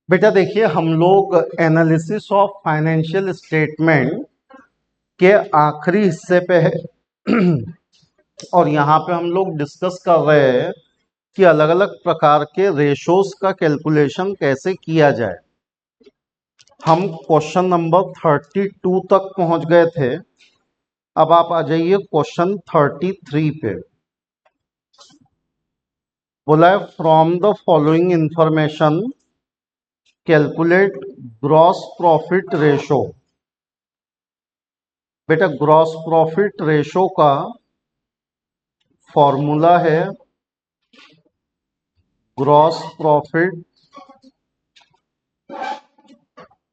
बेटा देखिए, हम लोग एनालिसिस ऑफ फाइनेंशियल स्टेटमेंट के आखिरी हिस्से पे है और यहाँ पे हम लोग डिस्कस कर रहे हैं कि अलग अलग प्रकार के रेशोज का कैलकुलेशन कैसे किया जाए। हम क्वेश्चन नंबर 32 तक पहुंच गए थे। अब आप आ जाइए क्वेश्चन 33 पे। बोला है from the following information calculate gross profit ratio. बेटा ग्रॉस प्रॉफिट रेशो का फॉर्मूला है gross profit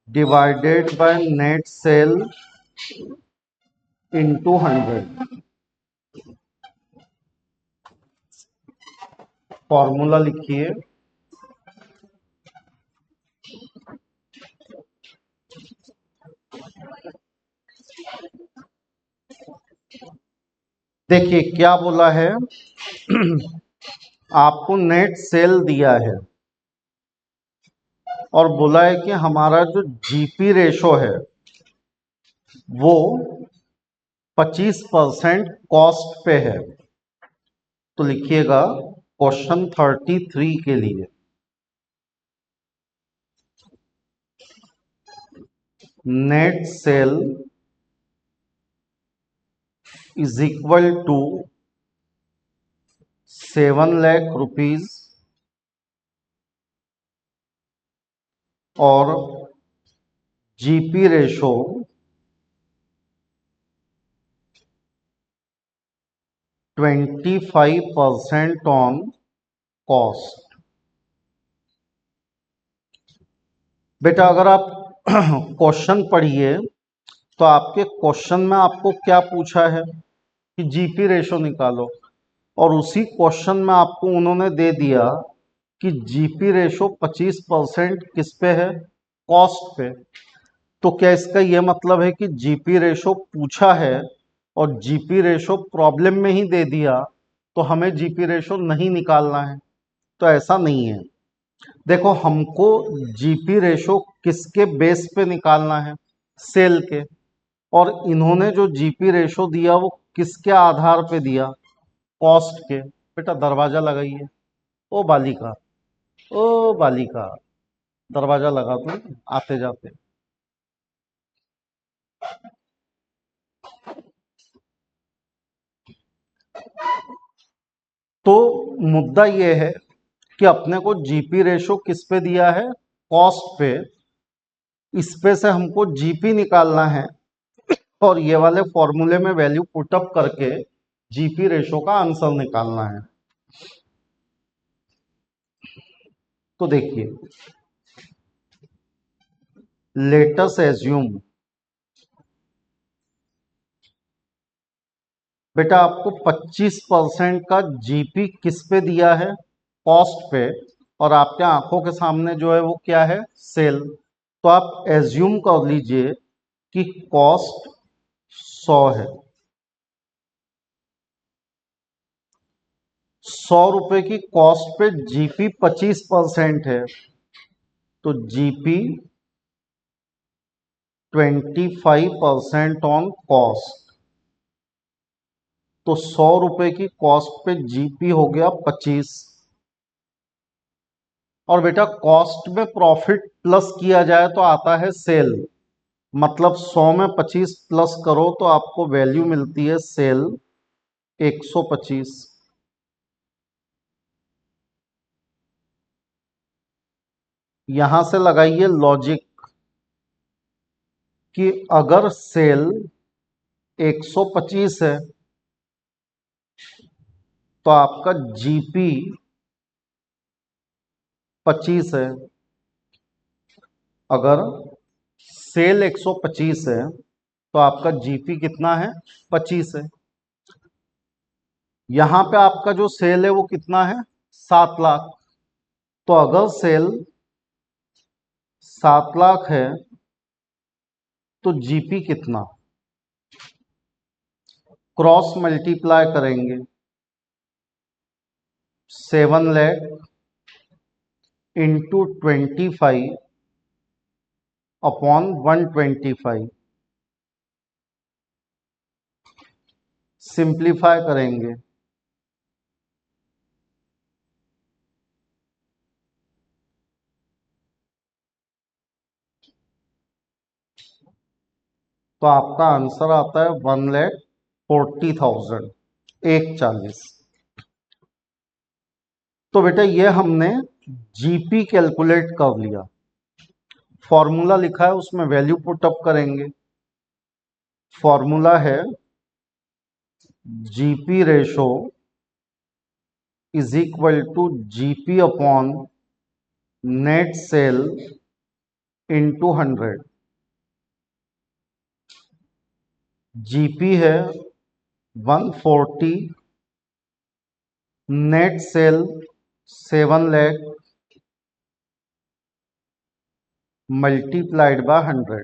divided by net cell into 100। Formula लिखिए। देखिए क्या बोला है आपको नेट सेल दिया है और बोला है कि हमारा जो जीपी रेशो है वो 25% कॉस्ट पे है। तो लिखिएगा क्वेश्चन 33 के लिए net sale is equal to 7 lakh rupees और जीपी रेशो 25% ऑन कॉस्ट। बेटा अगर आप क्वेश्चन पढ़िए तो आपके क्वेश्चन में आपको क्या पूछा है कि जीपी रेशो निकालो, और उसी क्वेश्चन में आपको उन्होंने दे दिया कि जीपी रेशो 25% किस पे है, कॉस्ट पे। तो क्या इसका यह मतलब है कि जीपी रेशो पूछा है और जीपी रेशो प्रॉब्लम में ही दे दिया तो हमें जीपी रेशो नहीं निकालना है? तो ऐसा नहीं है। देखो हमको जीपी रेशो किसके बेस पे निकालना है, सेल के। और इन्होंने जो जीपी रेशो दिया वो किसके आधार पे दिया, कॉस्ट के। बेटा दरवाजा लगाइए। ओ बालिका, ओ बालिका, दरवाजा लगा दो आते जाते। तो मुद्दा ये है कि अपने को जीपी रेशो किस पे दिया है, कॉस्ट पे। इस पे से हमको जीपी निकालना है और ये वाले फॉर्मूले में वैल्यू पुटअप करके जीपी रेशो का आंसर निकालना है। तो देखिए लेट अस एज्यूम, बेटा आपको 25% का जीपी किस पे दिया है, कॉस्ट पे, और आपके आंखों के सामने जो है वो क्या है, सेल। तो आप एज्यूम कर लीजिए कि कॉस्ट 100 है। 100 रुपए की कॉस्ट पे जीपी 25% है, तो जीपी 25% ऑन कॉस्ट। तो 100 रुपए की कॉस्ट पे जीपी हो गया 25। और बेटा कॉस्ट में प्रॉफिट प्लस किया जाए तो आता है सेल। मतलब 100 में 25 प्लस करो तो आपको वैल्यू मिलती है सेल 125। यहां से लगाइए लॉजिक कि अगर सेल 125 है तो आपका जीपी 25 है। अगर सेल 125 है तो आपका जीपी कितना है, 25 है। यहां पे आपका जो सेल है वो कितना है, 7 लाख। तो अगर सेल 7 लाख है तो जीपी कितना, क्रॉस मल्टीप्लाई करेंगे। 7 लाख इंटू 25 अपॉन 125। सिंप्लीफाई करेंगे तो आपका आंसर आता है 1,40,000, 1,40। तो बेटा ये हमने जीपी कैलकुलेट कर लिया। फॉर्मूला लिखा है उसमें वैल्यू पुटअप करेंगे। फॉर्मूला है GP ratio is equal to GP upon net sale into 100। GP है 140, net sale 7 lakh multiplied by 100।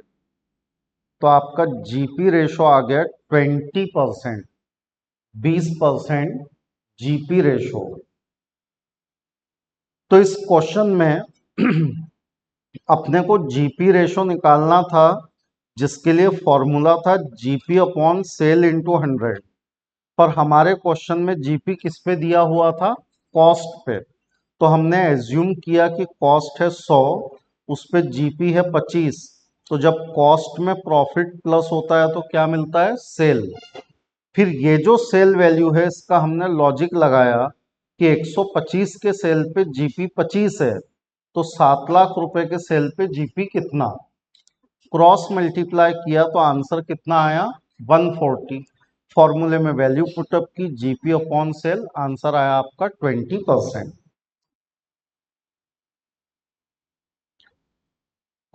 तो आपका जीपी रेशो आ गया 20%, 20% जीपी रेशो। तो इस क्वेश्चन में अपने को जीपी रेशो निकालना था, जिसके लिए फॉर्मूला था जीपी अपॉन सेल इंटू 100। पर हमारे क्वेश्चन में जीपी किस पे दिया हुआ था? कॉस्ट पे। तो हमने एज्यूम किया कि कॉस्ट है 100, उस पे जीपी है 25। तो जब कॉस्ट में प्रॉफिट प्लस होता है तो क्या मिलता है? सेल। फिर ये जो सेल वैल्यू है इसका हमने लॉजिक लगाया कि 125 के सेल पे जीपी 25 है, तो 7 लाख रुपए के सेल पे जीपी कितना? क्रॉस मल्टीप्लाई किया तो आंसर कितना आया? 140। फॉर्मूले में वैल्यू पुटअप की जीपी अपॉन सेल, आंसर आया आपका 20%।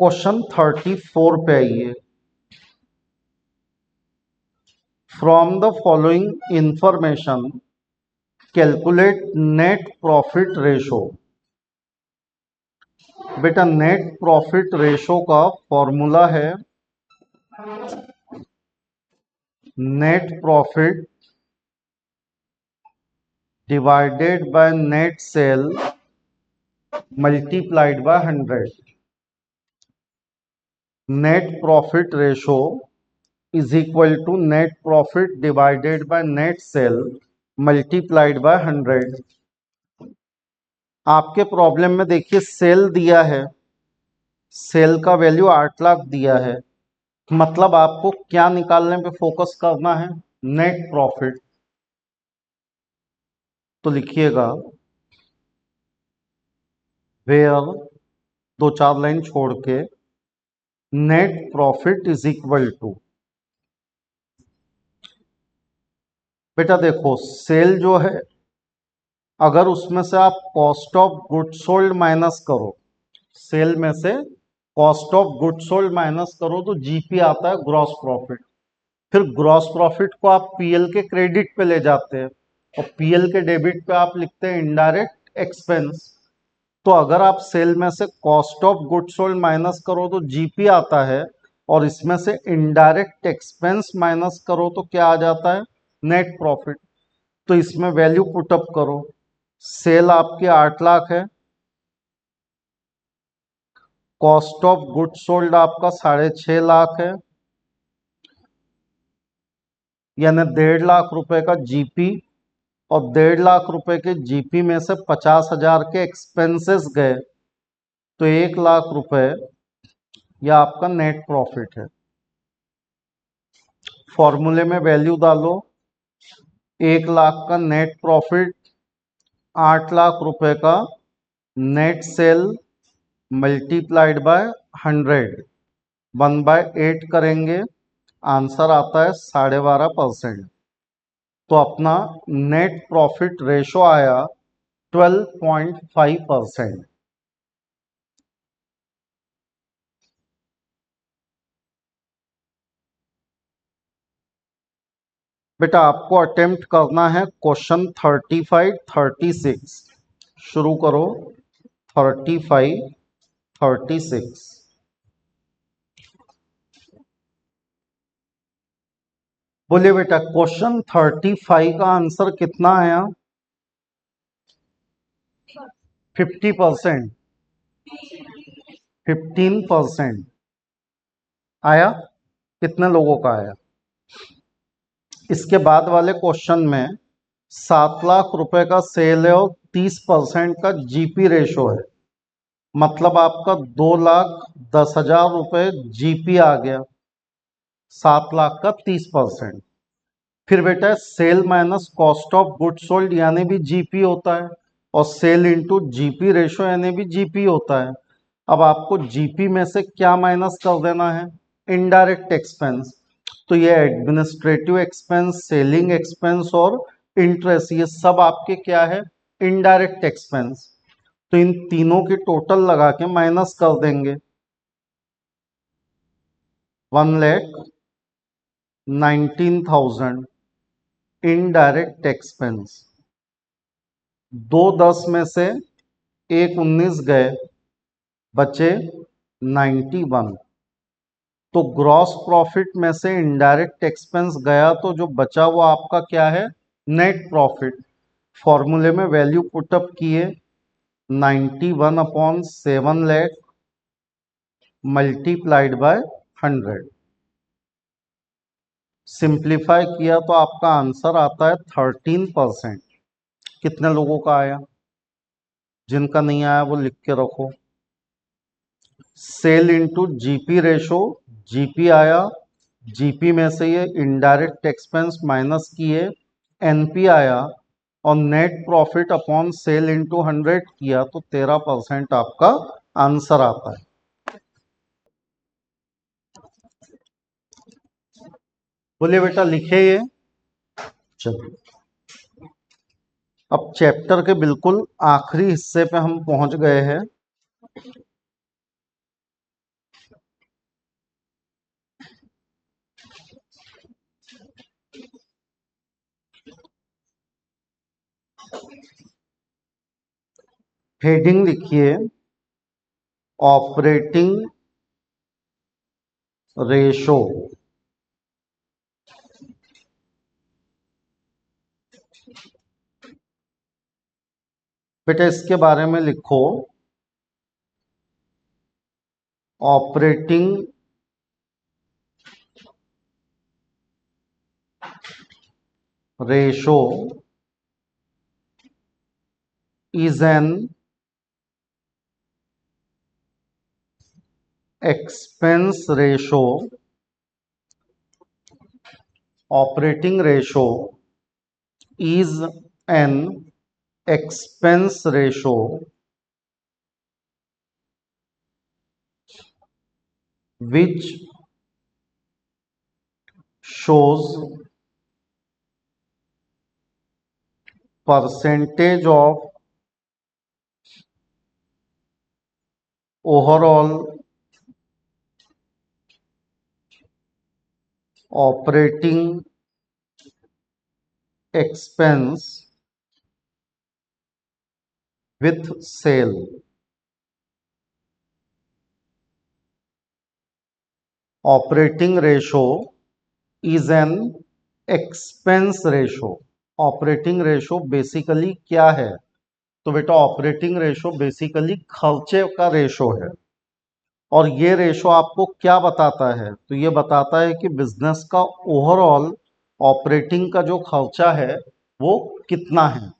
क्वेश्चन 34 पे आइए। From the following information calculate net profit ratio. बेटा नेट प्रॉफिट रेशो का फॉर्मूला है net profit divided by net sale multiplied by 100। Net profit ratio is equal to net profit divided by net sale multiplied by 100। आपके problem में देखिए cell दिया है, cell का value 8 lakh दिया है, मतलब आपको क्या निकालने पे फोकस करना है? Net profit. तो लिखिएगा वेयर, दो चार लाइन छोड़ के, net profit is equal to, बेटा देखो सेल जो है अगर उसमें से आप cost of goods sold minus करो, सेल में से cost of goods sold minus करो तो जीपी आता है ग्रॉस प्रॉफिट। फिर ग्रॉस प्रॉफिट को आप पीएल के क्रेडिट पे ले जाते हैं और पीएल के डेबिट पे आप लिखते हैं इनडायरेक्ट एक्सपेंस। तो अगर आप सेल में से cost of goods sold minus करो तो जीपी आता है, और इसमें से इनडायरेक्ट एक्सपेंस माइनस करो तो क्या आ जाता है? Net profit. तो इसमें वैल्यू पुटअप करो। सेल आपकी 8 लाख है, कॉस्ट ऑफ गुड्स सोल्ड आपका 6.5 लाख है, यानी 1.5 लाख रुपए का जीपी, और 1.5 लाख रुपए के जीपी में से 50,000 के एक्सपेंसेस गए, तो 1 लाख रुपए यह आपका नेट प्रॉफिट है। फॉर्मूले में वैल्यू डालो, 1 लाख का नेट प्रॉफिट 8 लाख रुपए का नेट सेल मल्टीप्लाइड बाय 100, 1/8 करेंगे, आंसर आता है 12.5%। तो अपना नेट प्रॉफिट रेशो आया 12.5%। बेटा आपको अटेम्प्ट करना है क्वेश्चन 35, 36। शुरू करो 35, 36। बोलिए बेटा क्वेश्चन 35 का आंसर कितना आया? 50%, 15%। आया? कितने लोगों का आया? इसके बाद वाले क्वेश्चन में 7 लाख रुपए का सेल है और 30% का जीपी रेशो है, मतलब आपका 2,10,000 रुपए जीपी आ गया, 7 लाख का 30%। फिर बेटा sale minus cost of goods sold यानी भी जीपी होता है, और सेल इंटू जीपी रेशो यानी भी जीपी होता है। अब आपको जीपी में से क्या माइनस कर देना है? Indirect expense. तो ये एडमिनिस्ट्रेटिव एक्सपेंस, सेलिंग एक्सपेंस और इंटरेस्ट, ये सब आपके क्या है? Indirect expense. तो इन तीनों की टोटल लगा के माइनस कर देंगे। 1,19,000 इनडायरेक्ट एक्सपेंस। 2 10 में से 1 19 गए, बचे 91। तो ग्रॉस प्रॉफिट में से इनडायरेक्ट एक्सपेंस गया, तो जो बचा वो आपका क्या है? Net profit. फॉर्मूले में वैल्यू पुटअप किए, 91/7 लाख मल्टीप्लाइड बाय 100। सिंप्लीफाई किया तो आपका आंसर आता है 13%। कितने लोगों का आया? जिनका नहीं आया वो लिख के रखो। Sale into GP ratio, GP आया, जीपी में से ये इनडायरेक्ट एक्सपेंस माइनस किए, एनपी आया, और net profit upon sale into 100 किया तो 13% आपका आंसर आता है। बोलिए बेटा, लिखे ये। चलिए, अब चैप्टर के बिल्कुल आखिरी हिस्से पे हम पहुंच गए हैं। हेडिंग लिखिए, ऑपरेटिंग रेशो। बेटा इसके बारे में लिखो, operating ratio is an expense ratio. Operating ratio is an expense ratio which shows percentage of overall operating expense with sale. Operating ratio is an expense ratio. Operating ratio basically क्या है? तो बेटा operating ratio basically खर्चे का ratio है, और ये ratio आपको क्या बताता है? तो ये बताता है कि बिजनेस का ओवरऑल ऑपरेटिंग का जो खर्चा है वो कितना है।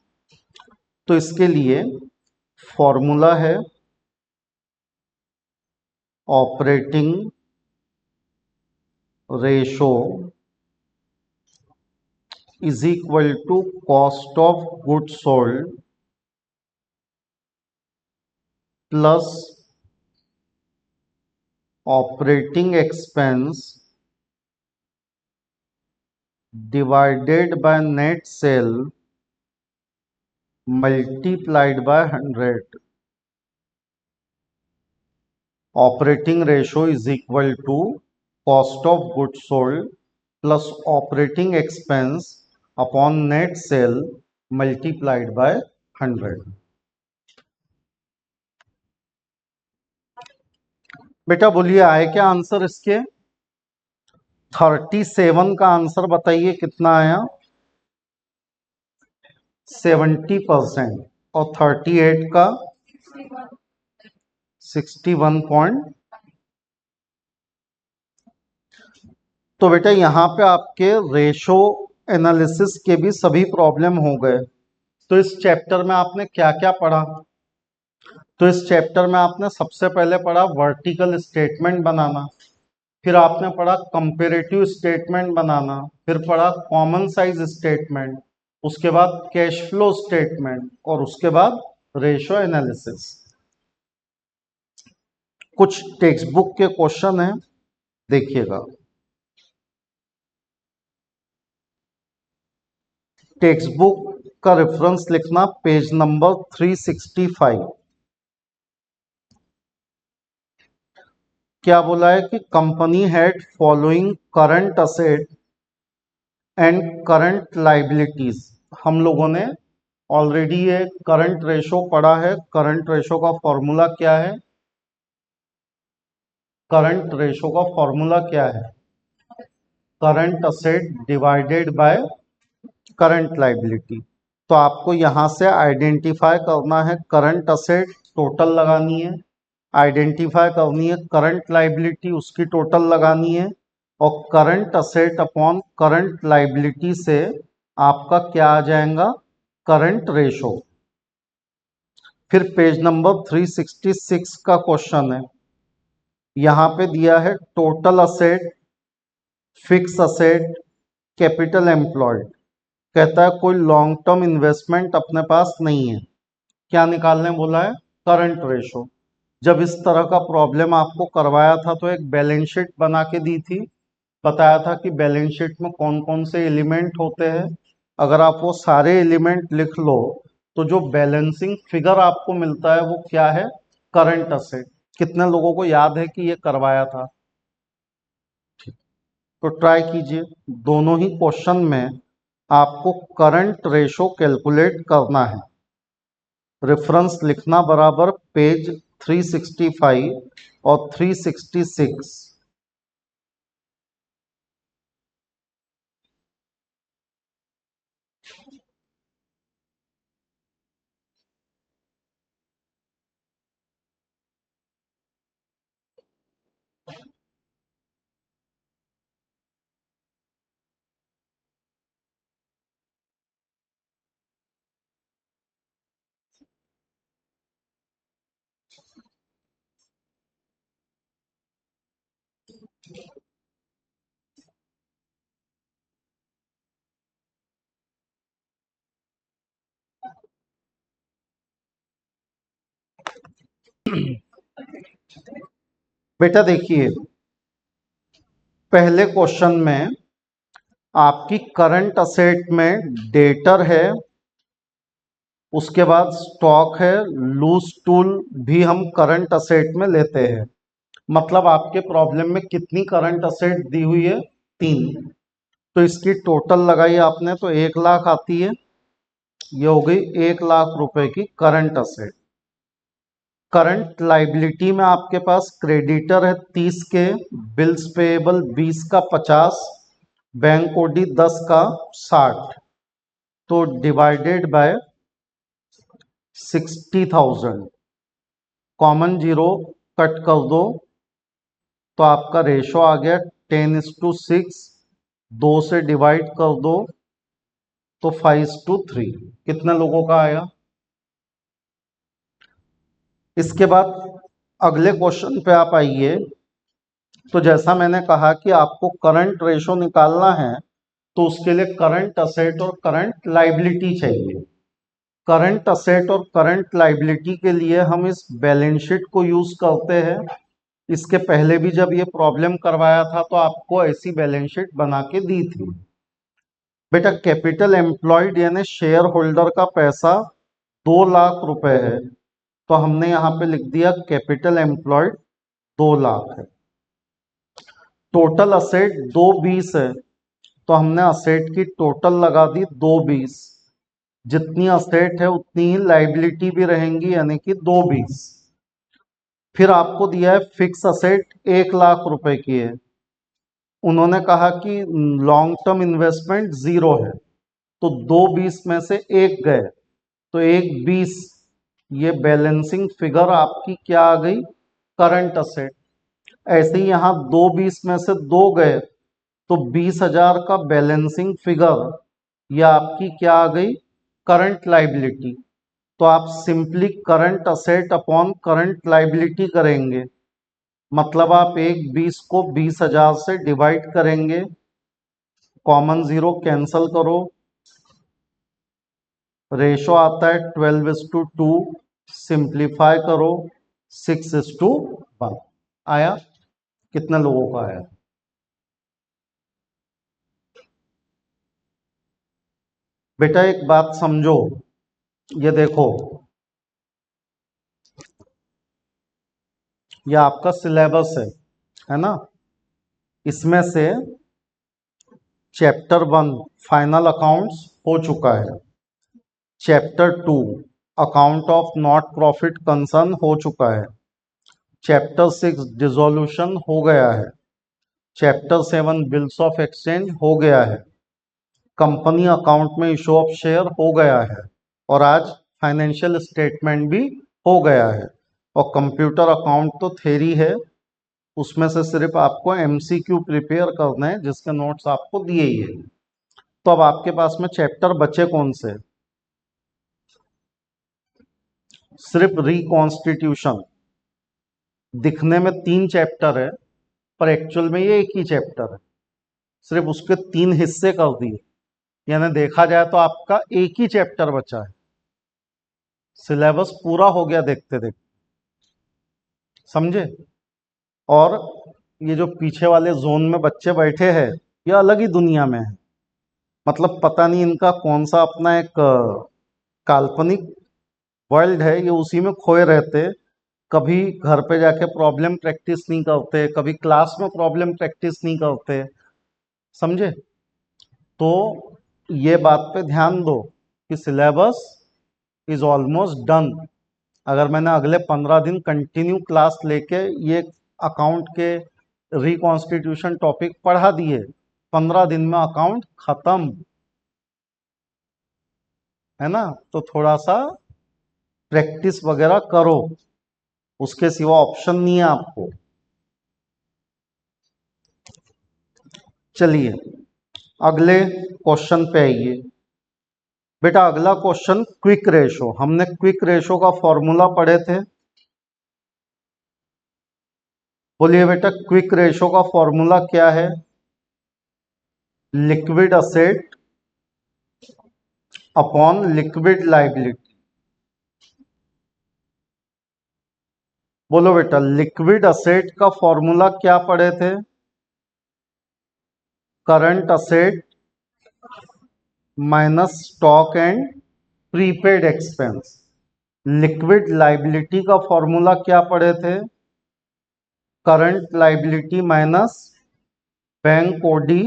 तो इसके लिए फॉर्मूला है operating ratio is equal to cost of goods sold plus operating expense divided by net sale multiplied by 100। Operating ratio is equal to cost of goods sold plus operating expense upon net sale multiplied by 100। बेटा बोलिए आए क्या answer इसके? 37 का answer बताइए कितना आया? 70%। और 38 का 61 तो बेटा यहाँ पे आपके रेशो एनालिसिस के भी सभी प्रॉब्लम हो गए। तो इस चैप्टर में आपने क्या क्या पढ़ा? तो इस चैप्टर में आपने सबसे पहले पढ़ा वर्टिकल स्टेटमेंट बनाना, फिर आपने पढ़ा कंपेरेटिव स्टेटमेंट बनाना, फिर पढ़ा कॉमन साइज स्टेटमेंट, उसके बाद कैश फ्लो स्टेटमेंट और उसके बाद रेशो एनालिसिस। कुछ टेक्स्ट बुक के क्वेश्चन हैं, देखिएगा। टेक्स्ट बुक का रेफरेंस लिखना पेज नंबर 365। क्या बोला है कि company had following current asset and current liabilities. हम लोगों ने ऑलरेडी ये करंट रेशो पढ़ा है। करंट रेशो का फॉर्मूला क्या है? करंट रेशो का फॉर्मूला क्या है? Current asset divided by current liability. तो आपको यहां से आइडेंटिफाई करना है करंट असेट, टोटल लगानी है, आइडेंटिफाई करनी है करंट लाइबिलिटी, उसकी टोटल लगानी है, और current asset upon current liability से आपका क्या आ जाएगा? Current ratio. फिर पेज नंबर 366 का क्वेश्चन है। यहां पे दिया है total asset, fix asset, capital employed. कहता है कोई लॉन्ग टर्म इन्वेस्टमेंट अपने पास नहीं है। क्या निकालने बोला है? Current ratio. जब इस तरह का प्रॉब्लम आपको करवाया था तो एक बैलेंस शीट बना के दी थी, बताया था कि बैलेंस शीट में कौन कौन से एलिमेंट होते हैं। अगर आप वो सारे एलिमेंट लिख लो तो जो बैलेंसिंग फिगर आपको मिलता है वो क्या है? Current asset. कितने लोगों को याद है कि ये करवाया था? तो ट्राई कीजिए, दोनों ही क्वेश्चन में आपको करंट रेशो कैलकुलेट करना है। रेफरेंस लिखना बराबर पेज 365 और 366। बेटा देखिए, पहले क्वेश्चन में आपकी करंट असेट में डेटर है, उसके बाद स्टॉक है, लूज टूल भी हम करंट असेट में लेते हैं। मतलब आपके प्रॉब्लम में कितनी करंट असेट दी हुई है? 3। तो इसकी टोटल लगाई आपने तो 1 लाख आती है। ये हो गई 1 लाख रुपए की करंट असेट। करंट लाइबिलिटी में आपके पास क्रेडिटर है 30 के, बिल्स पेएबल 20 का 50, बैंक ओडी 10 का 60। तो divided by 60,000, common zero cut कर दो तो आपका रेशो आ गया 10:6। 2 से डिवाइड कर दो तो 5:3। कितने लोगों का आया? इसके बाद अगले क्वेश्चन पे आप आइए। तो जैसा मैंने कहा कि आपको करंट रेशो निकालना है तो उसके लिए करंट असेट और करंट लाइबिलिटी चाहिए। करंट असेट और करंट लाइबिलिटी के लिए हम इस बैलेंस शीट को यूज करते हैं। इसके पहले भी जब ये प्रॉब्लम करवाया था तो आपको ऐसी बैलेंस शीट बना के दी थी। बेटा कैपिटल एम्प्लॉयड यानी शेयर होल्डर का पैसा 2 लाख रुपए है, तो हमने यहाँ पे लिख दिया कैपिटल एम्प्लॉयड 2 लाख है। टोटल असेट 220 है, तो हमने असेट की टोटल लगा दी 220। जितनी असेट है उतनी ही लाइबिलिटी भी रहेंगी, यानी कि 220। फिर आपको दिया है फिक्स असेट 1 लाख रुपए की है। उन्होंने कहा कि लॉन्ग टर्म इन्वेस्टमेंट 0 है, तो 220 में से एक गए तो 120। ये बैलेंसिंग फिगर आपकी क्या आ गई? Current asset. ऐसे ही यहाँ 220 में से 2 गए तो 20,000 का बैलेंसिंग फिगर ये आपकी क्या आ गई, करंट लाइबिलिटी। तो आप simply current asset upon current liability करेंगे, मतलब आप एक 20 को 20,000 से डिवाइड करेंगे, कॉमन जीरो कैंसल करो, रेशो आता है 12:2, सिंप्लीफाई करो 6:1। आया? कितने लोगों का आया? बेटा एक बात समझो, ये देखो, ये आपका सिलेबस है ना? इसमें से चैप्टर 1 फाइनल अकाउंट्स हो चुका है, chapter 2 account of not profit concern हो चुका है, चैप्टर 6 डिसोल्यूशन हो गया है, चैप्टर 7 बिल्स ऑफ एक्सचेंज हो गया है, कंपनी अकाउंट में इशू ऑफ शेयर हो गया है, और आज फाइनेंशियल स्टेटमेंट भी हो गया है। और कंप्यूटर अकाउंट तो थ्योरी है, उसमें से सिर्फ आपको एमसीक्यू प्रिपेयर करना है, जिसके नोट्स आपको दिए ही है। तो अब आपके पास में चैप्टर बचे कौन से? सिर्फ रिकॉन्स्टिट्यूशन। दिखने में 3 चैप्टर है, पर एक्चुअल में ये एक ही चैप्टर है, सिर्फ उसके 3 हिस्से कर दिए, यानी देखा जाए तो आपका एक ही चैप्टर बचा है, सिलेबस पूरा हो गया देखते देखते, समझे? और ये जो पीछे वाले जोन में बच्चे बैठे हैं, ये अलग ही दुनिया में है, मतलब पता नहीं इनका कौन सा अपना एक काल्पनिक वर्ल्ड है, ये उसी में खोए रहते, कभी घर पे जाके प्रॉब्लम प्रैक्टिस नहीं करते, कभी क्लास में प्रॉब्लम प्रैक्टिस नहीं करते, समझे? तो ये बात पे ध्यान दो कि सिलेबस इज ऑलमोस्ट डन। अगर मैंने अगले 15 दिन कंटिन्यू क्लास लेके ये अकाउंट के रिकॉन्स्टिट्यूशन टॉपिक पढ़ा दिए, 15 दिन में अकाउंट खत्म, है ना? तो थोड़ा सा प्रैक्टिस वगैरह करो, उसके सिवा ऑप्शन नहीं है आपको। चलिए अगले क्वेश्चन पे आइए। बेटा अगला क्वेश्चन क्विक रेशो, हमने क्विक रेशो का फॉर्मूला पढ़े थे, बोलिए बेटा क्विक रेशो का फॉर्मूला क्या है? Liquid asset upon liquid liability. बोलो बेटा, लिक्विड असेट का फॉर्मूला क्या पढ़े थे? Current asset minus stock and prepaid expense. Liquid liability का फॉर्मूला क्या पढ़े थे? Current liability minus bank OD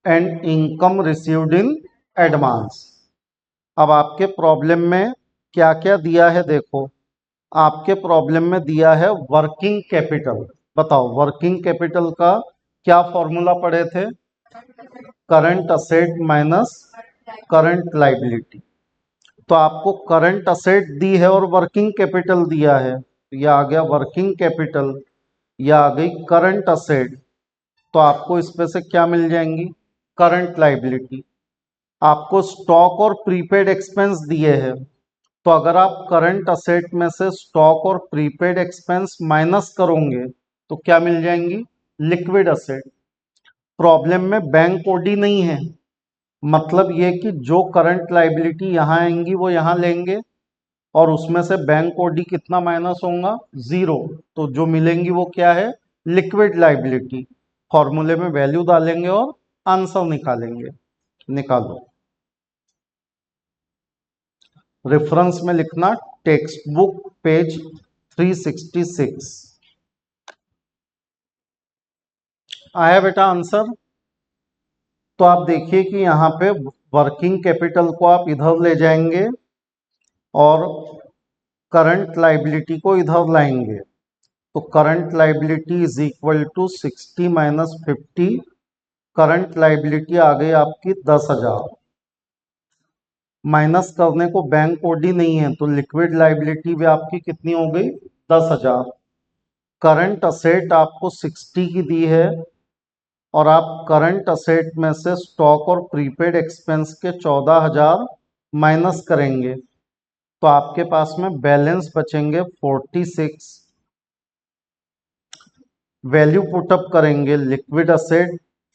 and income received in advance. अब आपके प्रॉब्लम में क्या क्या दिया है देखो, आपके प्रॉब्लम में दिया है वर्किंग कैपिटल। बताओ वर्किंग कैपिटल का क्या फॉर्मूला पढ़े थे? Current asset minus current liability. तो आपको करंट असेट दी है और वर्किंग कैपिटल दिया है, यह आ गया वर्किंग कैपिटल, यह आ गई करंट असेट, तो आपको इसमें से क्या मिल जाएंगी? Current liability. आपको स्टॉक और प्रीपेड एक्सपेंस दिए हैं, तो अगर आप करंट असेट में से स्टॉक और प्रीपेड एक्सपेंस माइनस करोगे तो क्या मिल जाएंगी? Liquid asset. प्रॉब्लम में बैंक ओडी नहीं है, मतलब ये कि जो करंट लाइबिलिटी यहाँ आएंगी वो यहाँ लेंगे, और उसमें से बैंक ओडी कितना माइनस होगा? 0। तो जो मिलेंगी वो क्या है? Liquid liability. फॉर्मूले में वैल्यू डालेंगे और आंसर निकालेंगे। निकालो, रेफरेंस में लिखना टेक्स्ट बुक पेज 366। आया बेटा आंसर? तो आप देखिए कि यहाँ पे वर्किंग कैपिटल को आप इधर ले जाएंगे और करंट लाइबिलिटी को इधर लाएंगे, तो current liability is equal to 60 minus 50। Current liability आ गई आपकी 10,000, माइनस करने को बैंक ओडी नहीं है, तो लिक्विड लाइबिलिटी भी आपकी कितनी हो गई? 10,000। करंट असेट आपको 60 की दी है और आप करंट असेट में से स्टॉक और प्रीपेड एक्सपेंस के 14,000 माइनस करेंगे तो आपके पास में बैलेंस बचेंगे 46। वैल्यू पुटअप करेंगे liquid asset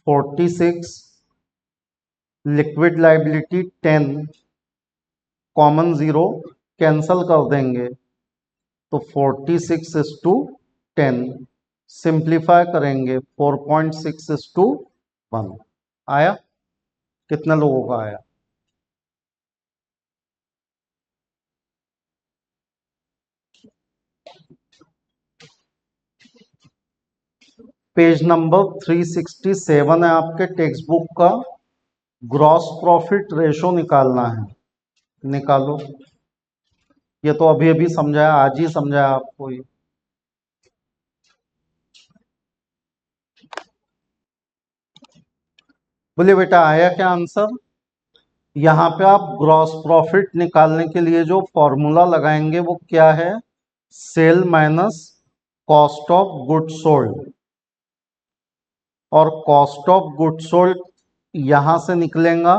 46, liquid liability 10, common zero cancel कर देंगे तो 46:10। सिंप्लीफाई करेंगे 4.6:1। आया? कितने लोगों का आया? पेज नंबर 367 है आपके टेक्स्ट बुक का। ग्रॉस प्रॉफिट रेशो निकालना है, निकालो। ये तो अभी अभी समझाया, आज ही समझाया आपको ये। बोलिए बेटा, आया क्या आंसर? यहाँ पे आप ग्रॉस प्रॉफिट निकालने के लिए जो फॉर्मूला लगाएंगे वो क्या है? Sale minus cost of goods sold. और कॉस्ट ऑफ गुड्स सोल्ड यहां से निकलेगा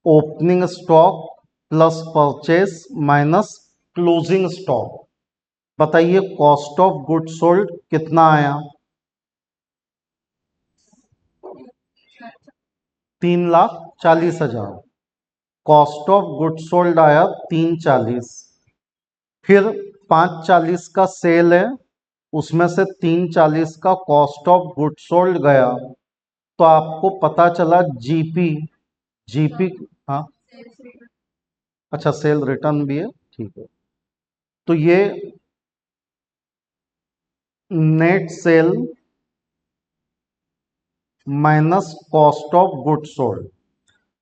opening stock plus purchase minus closing stock. बताइए कॉस्ट ऑफ गुड्स सोल्ड कितना आया? 3,40,000। कॉस्ट ऑफ गुड्स सोल्ड आया 340। फिर 540 का सेल है, उसमें से 340 का कॉस्ट ऑफ गुड्स सोल्ड गया तो आपको पता चला जीपी। जीपी, हाँ, अच्छा सेल रिटर्न भी है, ठीक है। तो ये net sale minus cost of goods sold.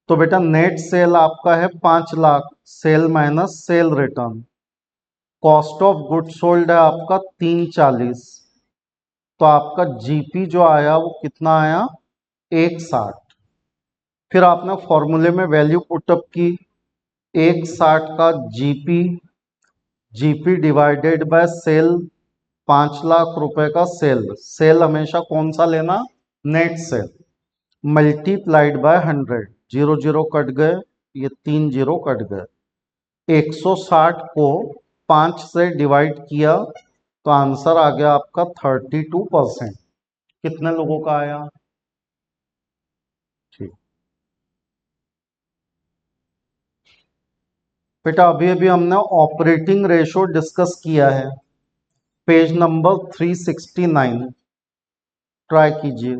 तो बेटा नेट सेल आपका है 5 lakh, sale minus sale return. Cost of goods sold है आपका 340, तो आपका जीपी जो आया वो कितना आया? 160। फिर आपने फॉर्मूले में वैल्यू पुटअप की, 160 का GP, GP divided by sale, 5 lakh रुपए का सेल। सेल हमेशा कौन सा लेना? Net sale. Multiplied by 100, zero zero cut गए, ये 3 जीरो कट गए। 160 को 5 से डिवाइड किया तो आंसर आ गया आपका 32%। कितने लोगों का आया? ठीक बेटा, अभी अभी हमने ऑपरेटिंग रेशो डिस्कस किया है, पेज नंबर 369। ट्राई कीजिए।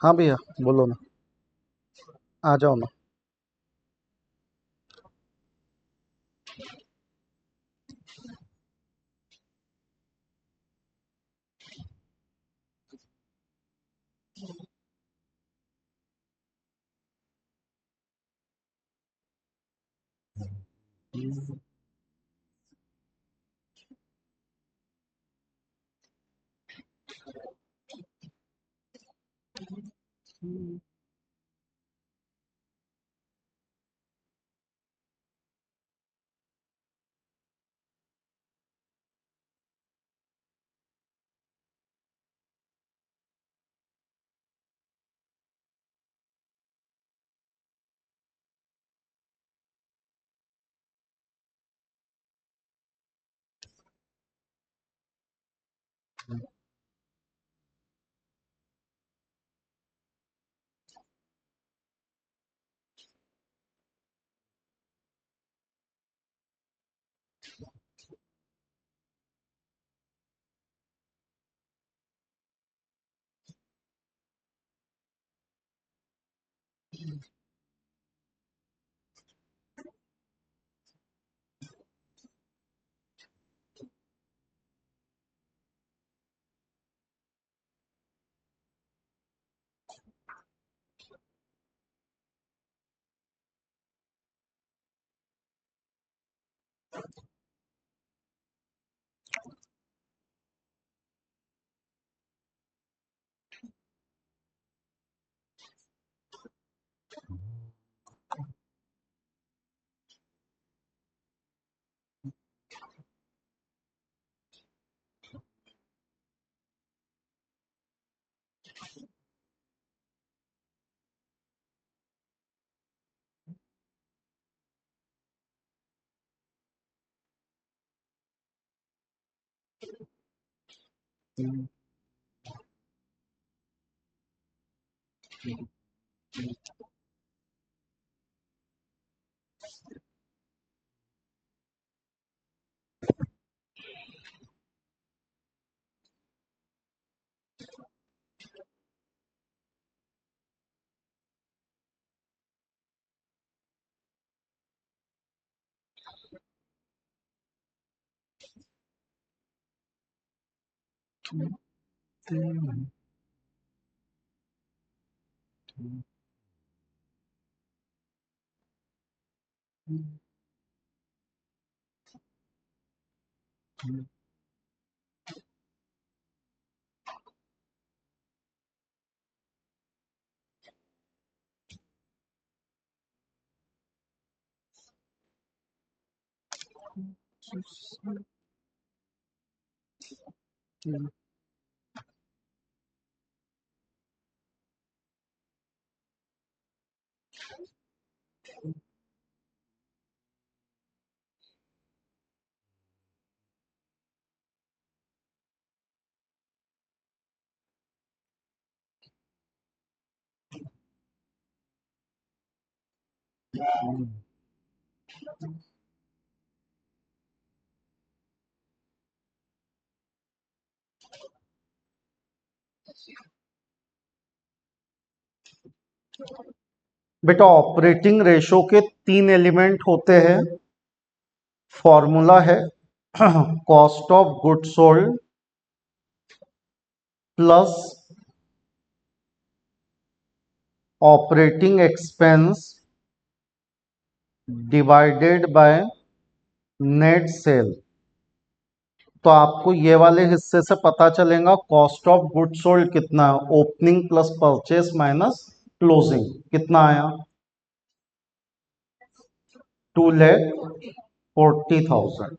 हाँ भैया, बोलो ना, आ जाओ ना। बेटा ऑपरेटिंग रेशो के 3 एलिमेंट होते हैं। फॉर्मूला है cost of goods sold plus operating expense divided by net cell. तो आपको ये वाले हिस्से से पता चलेगा कॉस्ट ऑफ गुड्स सोल्ड कितना है, opening plus purchase minus closing कितना आया, 2,40,000।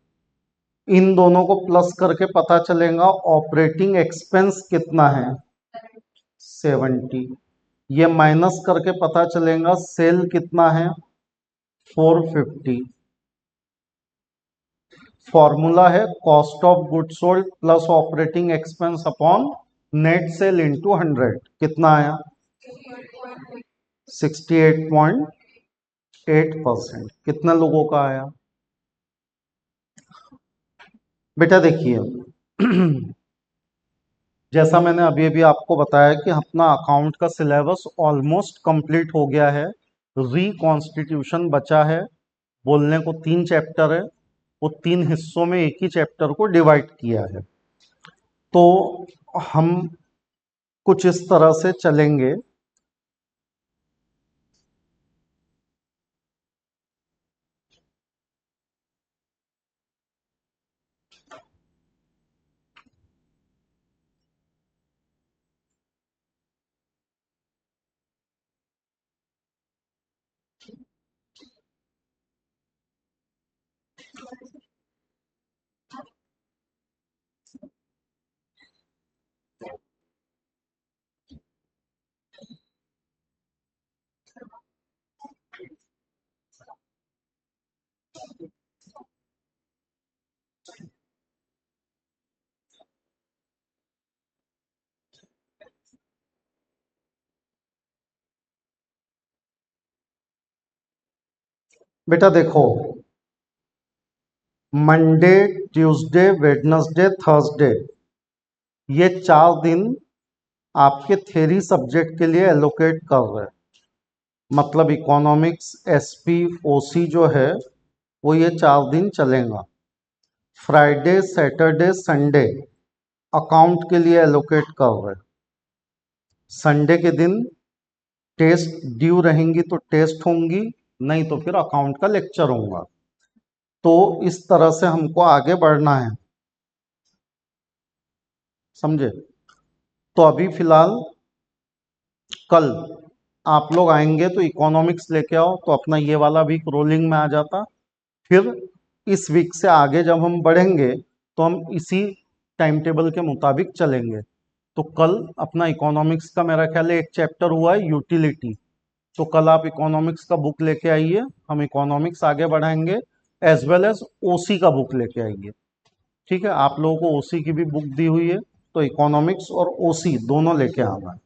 इन दोनों को प्लस करके पता चलेगा ऑपरेटिंग एक्सपेंस कितना है, 70। ये माइनस करके पता चलेगा सेल कितना है, 450। फॉर्मूला है cost of goods sold plus operating expense upon net sale into 100 कितना आया, 68.8%। कितने लोगों का आया बेटा? देखिए जैसा मैंने अभी अभी आपको बताया कि अपना अकाउंट का सिलेबस ऑलमोस्ट कंप्लीट हो गया है। रिकॉन्स्टिट्यूशन बचा है। बोलने को 3 चैप्टर है, वो 3 हिस्सों में एक ही चैप्टर को डिवाइड किया है। तो हम कुछ इस तरह से चलेंगे। बेटा देखो, मंडे, ट्यूसडे, वेडनेसडे, थर्सडे, ये 4 दिन आपके थ्योरी सब्जेक्ट के लिए एलोकेट कर रहे हैं। मतलब इकोनॉमिक्स, एसपी, ओसी जो है वो ये 4 दिन चलेगा। फ्राइडे, सैटरडे, संडे अकाउंट के लिए एलोकेट कर रहे हैं। संडे के दिन टेस्ट ड्यू रहेंगी तो टेस्ट होंगी, नहीं तो फिर अकाउंट का लेक्चर होगा। तो इस तरह से हमको आगे बढ़ना है, समझे? तो अभी फिलहाल कल आप लोग आएंगे तो इकोनॉमिक्स लेके आओ, तो अपना ये वाला वीक रोलिंग में आ जाता। फिर इस वीक से आगे जब हम बढ़ेंगे तो हम इसी टाइम टेबल के मुताबिक चलेंगे। तो कल अपना इकोनॉमिक्स का मेरा ख्याल है एक चैप्टर हुआ है यूटिलिटी। तो कल आप इकोनॉमिक्स का बुक लेके आइए, हम इकोनॉमिक्स आगे बढ़ाएंगे। एज वेल एज ओसी का बुक लेके आइए। ठीक है, आप लोगों को ओसी की भी बुक दी हुई है, तो इकोनॉमिक्स और ओसी दोनों लेके आना है।